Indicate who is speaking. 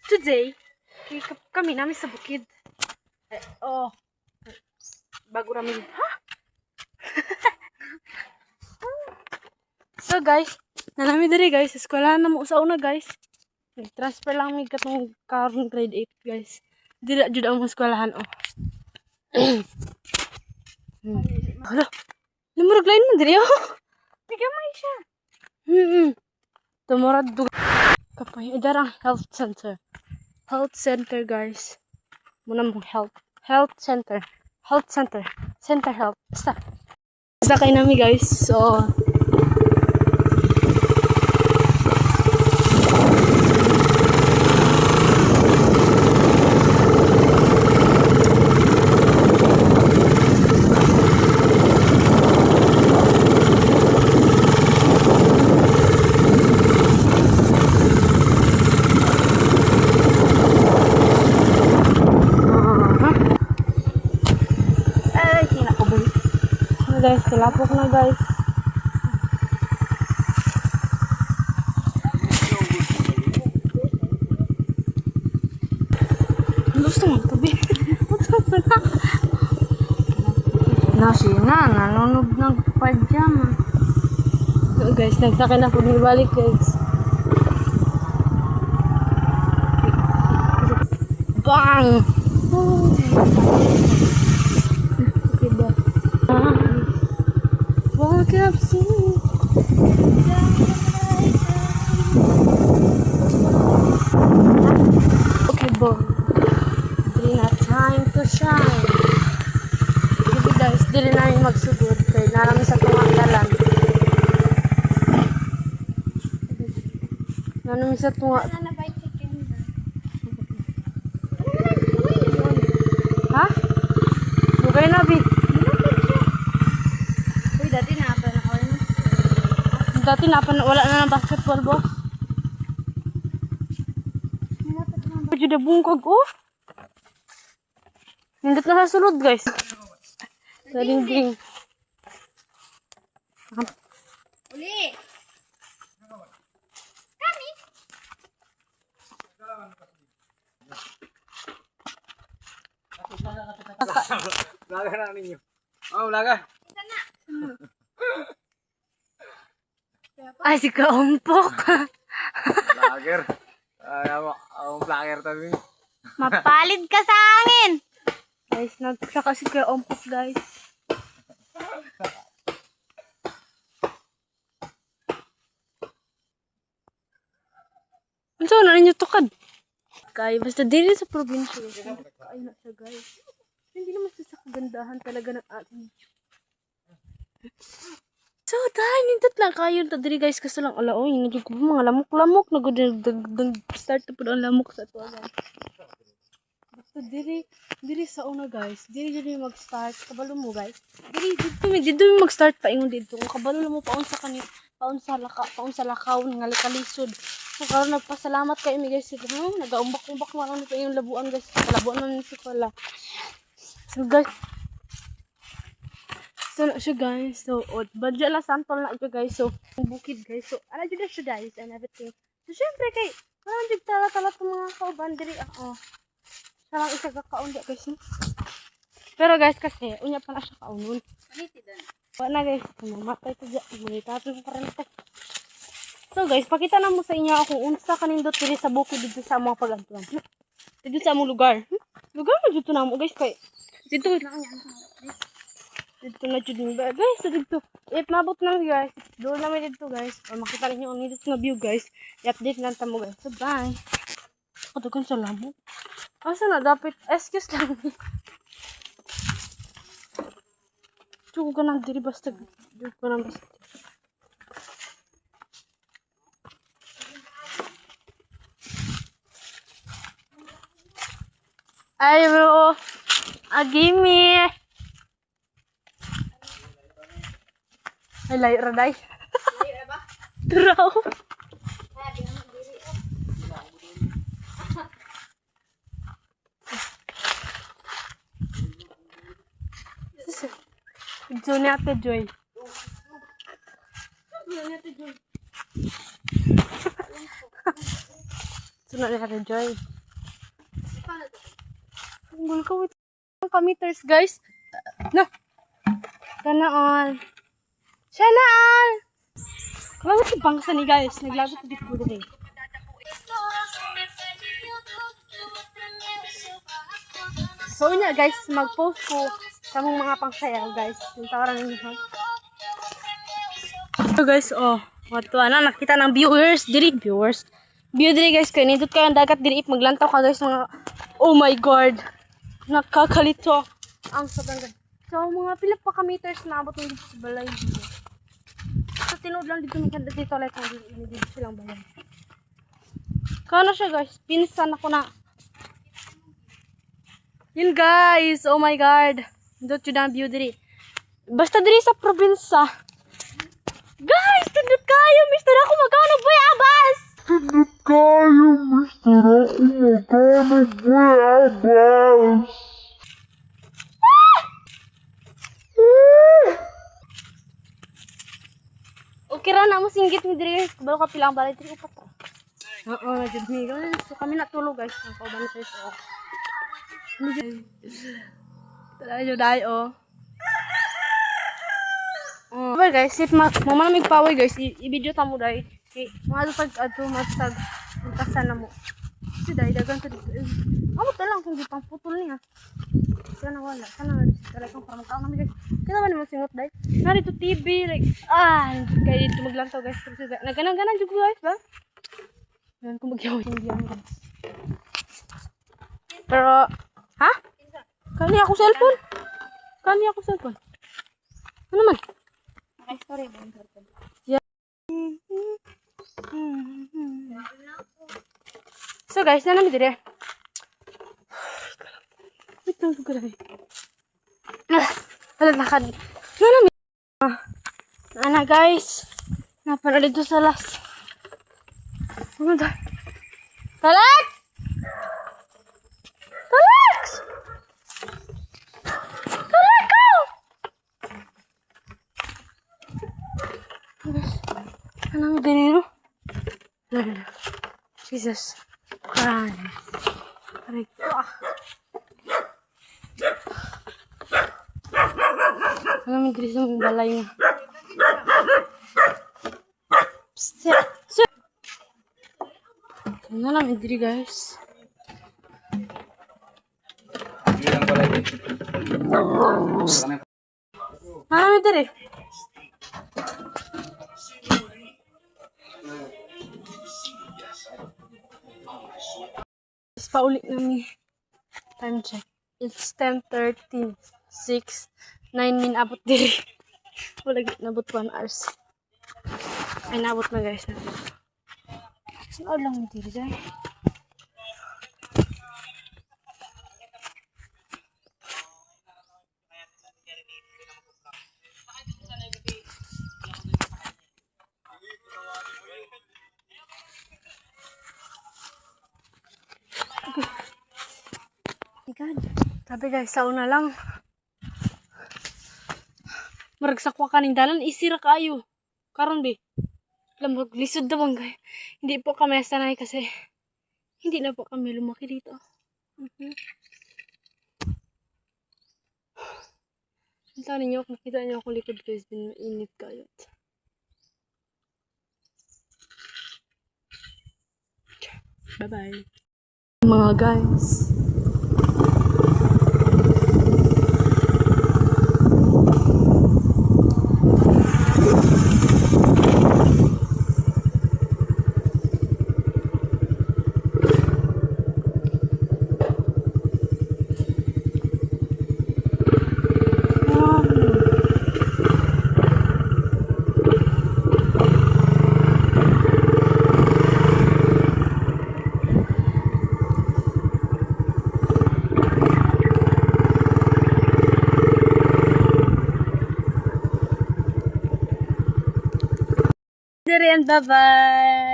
Speaker 1: Today, kami namin sa bukid. Bago namin. Ha? So guys, nanami diri guys, eskwelahan na mo sa una guys. Nag-transfer lang mi katong karong grade 8 guys. Dili jud ang eskwelahan oh. Hala. Lumurag lain man diri oh. Tigamay siya. Tumurad dug kapay darang health center. Health center guys. Muna mo health center. Health center. Center health. Basta. Basta kayo nami guys. So guys, kilapok na guys. Gusto mo tabi. Nasi na, nanonood ng pajama. So guys, nagsakay na po balik guys. Bang! Walk up, see. Okay, boy. Dili na time to shine. Hindi guys, dili namin magsugod kay narami sa tungang dalan. Narami sa tunga. Ha? Bugay na, Bi. Dati wala na ng basketball boss. Juda bungkog oh. Nindot na sa sulod guys. Sa dingding.
Speaker 2: Uli. Kami.
Speaker 3: Laga na ninyo. Oh, laga.
Speaker 1: Ay, si Kaumpok.
Speaker 3: Lager. Ang vlogger tabi.
Speaker 2: Mapalid ka sa hangin.
Speaker 1: Guys, nagsaka si Kaumpok guys. Ano na ninyo tukad? Kaya basta dili sa probinsya guys. Ay na siya guys. Hindi naman sa kagandahan talaga ng ating. So, dahil nindot na kayo ta diri guys kasi lang alaoy nagyud ko mga lamok-lamok start na pud ang lamok sa to guys. Basta diri sa una guys, diri mag-start kabalo mo guys. Dito mi mag-start pa ingon dito. Kung kabalo mo paon sa lakaw nga kalisod. So karon nagpasalamat kay mi guys ito. Nagaumbak-umbak na lang nito yung labuan guys. Labuan man si Kola. So guys, so na siya guys. So badya la sample na ito guys. So bukid guys. So ana jud siya guys and everything. So syempre kay karon jud tala tong mga kauban diri siya lang isa ka kaunda guys. Pero guys kasi unya pa na siya kaunon.
Speaker 2: Paniti dan.
Speaker 1: Wala guys. Mamatay to dyan. Manitapin ko karante. So guys, pakita na mo sa inyo kung unsa kanindot diri sa bukid dito sa mga pagantuan. Dito sa among lugar. Lugar mo dito na mo guys kay dito na jud guys dito. If mabot na guys, doon namin dito guys. Or makita niyo ang dito nga view guys. I-update lang ta mo guys. So bye. Kadugan sa lamok. Asa na dapat excuse lang. Chugo ka na diri basta. Chugo ka na basta. Ay bro. Agimi. Ay layo ra day.
Speaker 2: Layo ba?
Speaker 1: Turaw.
Speaker 2: Kaya di naman diri.
Speaker 1: Joy ni Ate Joy. Sunod ni Ate Joy. Tunggol ka, wait. Kameters, guys. Na. Sana all. Sana all. Kalawat yung bangsa ni guys. Naglabot dito po din. So yun guys, mag-post ko sa mga pangsayaw guys. Yung tawaran ninyo. So guys, oh. What to, ano, nakita ng viewers. View diri guys, kaya nindot kayo ang dagat diri. Maglantaw ka guys mga, oh my god. Nakakalito. Ang sobrang ganda. So mga pila pa ka meters na abot ng dito sa balay. So tinood lang dito maganda dito like kung dito silang balay. Kano siya guys, pinsan ako na. Yun guys, oh my god. Dito yun ang view diri. Basta diri sa probinsya. Guys, tindot kayo, mister ako magkano boy abas.
Speaker 4: Tindot kayo, mister ako magkano boy abas.
Speaker 1: Okay ra na mo singgit mi diri guys. Kabalo ka pilang balay diri upat. Oo, jud mi guys. So kami natulog guys. Ang kauban sa iso. Tara jud ay oh. Well guys, if mama na magpaway guys, i-video ta mo dai. Kay mga pag adto matag pagkasan na mo. Si dai dagan sa dito. Amo ta lang kung di pang putol niya. Sana wala. Sana talagang para magkaon namin guys. Kita ba naman singot dai? Narito TV like kaya dito maglantaw guys. Naganan-ganan jud guys ba? Yan kung magyaw yung diyan guys. Pero ha? Kani ako cellphone. Ano man?
Speaker 2: Naka-story ba yung cellphone?
Speaker 1: So guys, nanami dire. Wait lang grabe. Lakad. Nanami. Ana guys. Napara dito sa las. Ano da? Talak! Anong dinero? Lala. Jesus Christ. Aray ko ah. Anong diri sa mong balay nga? Psst. Ano lang diri guys?
Speaker 3: Hindi lang pala yun.
Speaker 1: Ano diri? Paulit namin. Time check. It's 10:13. 6, 9 min abot diri. Wala nabot 1 hours. Ay nabot na guys. Ano lang diri guys? God. Sabi guys, sauna lang. Maragsakwa ka ng dalan, isira kayo. Karon be. Lamog, lisod na bang guys. Hindi po kami sanay kasi hindi na po kami lumaki dito. Kita ninyo, makita niyo ako likod guys, init kayo. Bye-bye. Mga guys. And bye-bye.